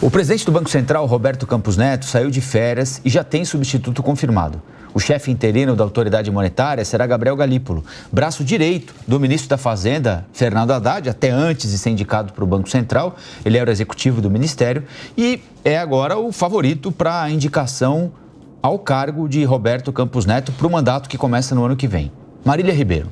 O presidente do Banco Central, Roberto Campos Neto, saiu de férias e já tem substituto confirmado. O chefe interino da autoridade monetária será Gabriel Galípolo, braço direito do ministro da Fazenda, Fernando Haddad, até antes de ser indicado para o Banco Central. Ele era o executivo do ministério e é agora o favorito para a indicação ao cargo de Roberto Campos Neto para o mandato que começa no ano que vem. Marília Ribeiro.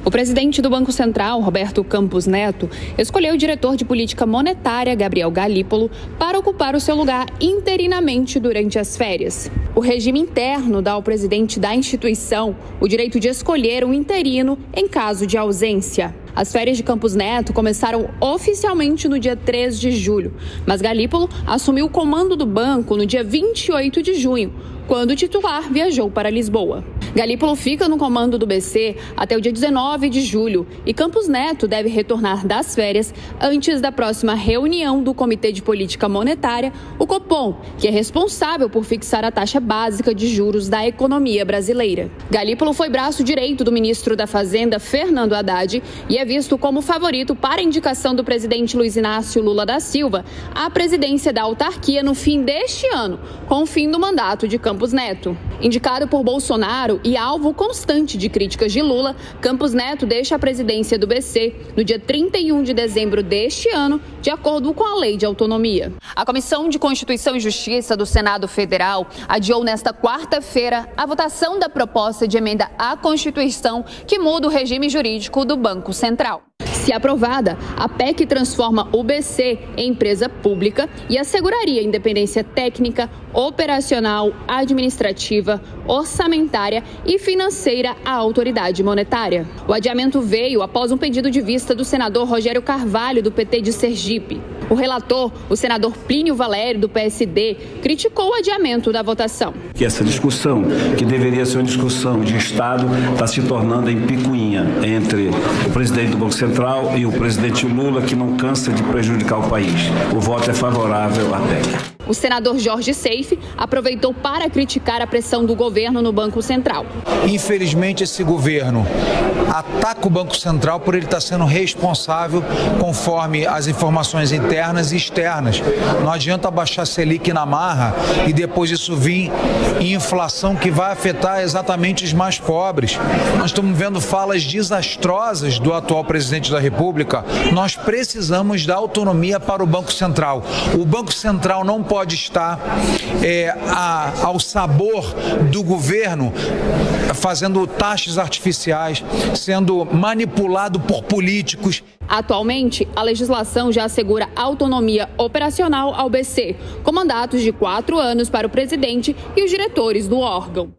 O presidente do Banco Central, Roberto Campos Neto, escolheu o diretor de política monetária, Gabriel Galípolo, para ocupar o seu lugar interinamente durante as férias. O regime interno dá ao presidente da instituição o direito de escolher um interino em caso de ausência. As férias de Campos Neto começaram oficialmente no dia 3 de julho, mas Galípolo assumiu o comando do banco no dia 28 de junho, quando o titular viajou para Lisboa. Galípolo fica no comando do BC até o dia 19 de julho e Campos Neto deve retornar das férias antes da próxima reunião do Comitê de Política Monetária, o Copom, que é responsável por fixar a taxa básica de juros da economia brasileira. Galípolo foi braço direito do ministro da Fazenda, Fernando Haddad, e é visto como favorito para a indicação do presidente Luiz Inácio Lula da Silva à presidência da autarquia no fim deste ano, com o fim do mandato de Campos Neto. Indicado por Bolsonaro e alvo constante de críticas de Lula, Campos Neto deixa a presidência do BC no dia 31 de dezembro deste ano, de acordo com a Lei de Autonomia. A Comissão de Constituição e Justiça do Senado Federal adiou nesta quarta-feira a votação da proposta de emenda à Constituição que muda o regime jurídico do Banco Central. Se aprovada, a PEC transforma o BC em empresa pública e asseguraria independência técnica, operacional, administrativa, orçamentária e financeira à autoridade monetária. O adiamento veio após um pedido de vista do senador Rogério Carvalho, do PT de Sergipe. O relator, o senador Plínio Valério, do PSD, criticou o adiamento da votação. Que essa discussão, que deveria ser uma discussão de Estado, está se tornando em picuinha entre o presidente do Banco Central e o presidente Lula, que não cansa de prejudicar o país. O voto é favorável à PEC. O senador Jorge Seife aproveitou para criticar a pressão do governo no Banco Central. Infelizmente, esse governo ataca o Banco Central por ele estar sendo responsável conforme as informações internas e externas. Não adianta baixar a Selic na marra e depois isso vir em inflação que vai afetar exatamente os mais pobres. Nós estamos vendo falas desastrosas do atual presidente da República. Nós precisamos dar autonomia para o Banco Central. O Banco Central não pode estar ao sabor do governo, fazendo taxas artificiais, sendo manipulado por políticos. Atualmente, a legislação já assegura autonomia operacional ao BC, com mandatos de 4 anos para o presidente e os diretores do órgão.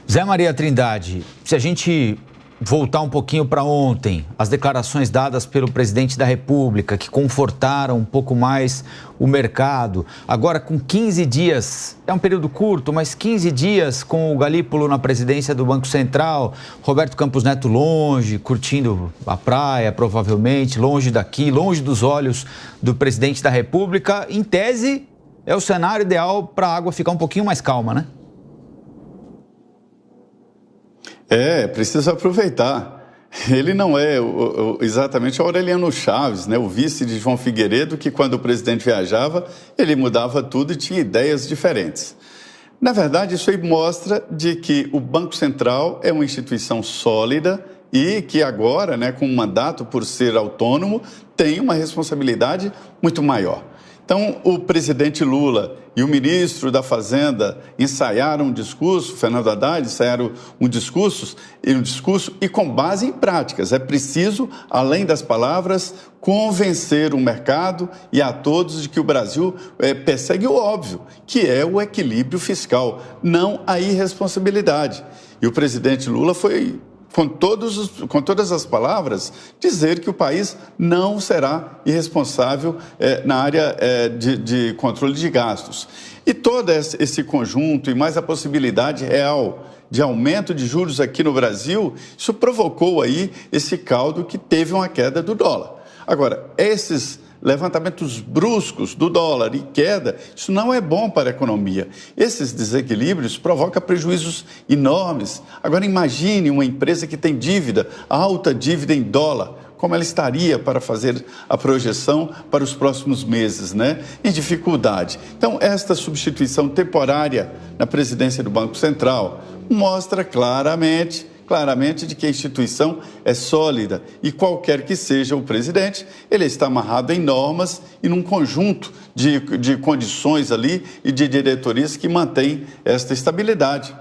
Zé Maria Trindade, se a gente voltar um pouquinho para ontem, as declarações dadas pelo presidente da República, que confortaram um pouco mais o mercado. Agora, com 15 dias, é um período curto, mas 15 dias com o Galípolo na presidência do Banco Central, Roberto Campos Neto longe, curtindo a praia, provavelmente, longe daqui, longe dos olhos do presidente da República. Em tese, é o cenário ideal para a água ficar um pouquinho mais calma, né? Precisa aproveitar. Ele não é exatamente o Aureliano Chaves, né? O vice de João Figueiredo, que quando o presidente viajava, ele mudava tudo e tinha ideias diferentes. Na verdade, isso aí mostra de que o Banco Central é uma instituição sólida e que agora, né, com um mandato por ser autônomo, tem uma responsabilidade muito maior. Então, o presidente Lula e o ministro da Fazenda ensaiaram um discurso, Fernando Haddad ensaiaram um discurso e com base em práticas. É preciso, além das palavras, convencer o mercado e a todos de que o Brasil persegue o óbvio, que é o equilíbrio fiscal, não a irresponsabilidade. E o presidente Lula foi, com todas as palavras, dizer que o país não será irresponsável na área de controle de gastos. E todo esse conjunto e mais a possibilidade real de aumento de juros aqui no Brasil, isso provocou aí esse caldo que teve uma queda do dólar. Agora, esses levantamentos bruscos do dólar e queda, isso não é bom para a economia. Esses desequilíbrios provocam prejuízos enormes. Agora imagine uma empresa que tem dívida, alta dívida em dólar, como ela estaria para fazer a projeção para os próximos meses, né? Em dificuldade. Então, esta substituição temporária na presidência do Banco Central mostra claramente de que a instituição é sólida e qualquer que seja o presidente, ele está amarrado em normas e num conjunto de condições ali e de diretorias que mantém esta estabilidade.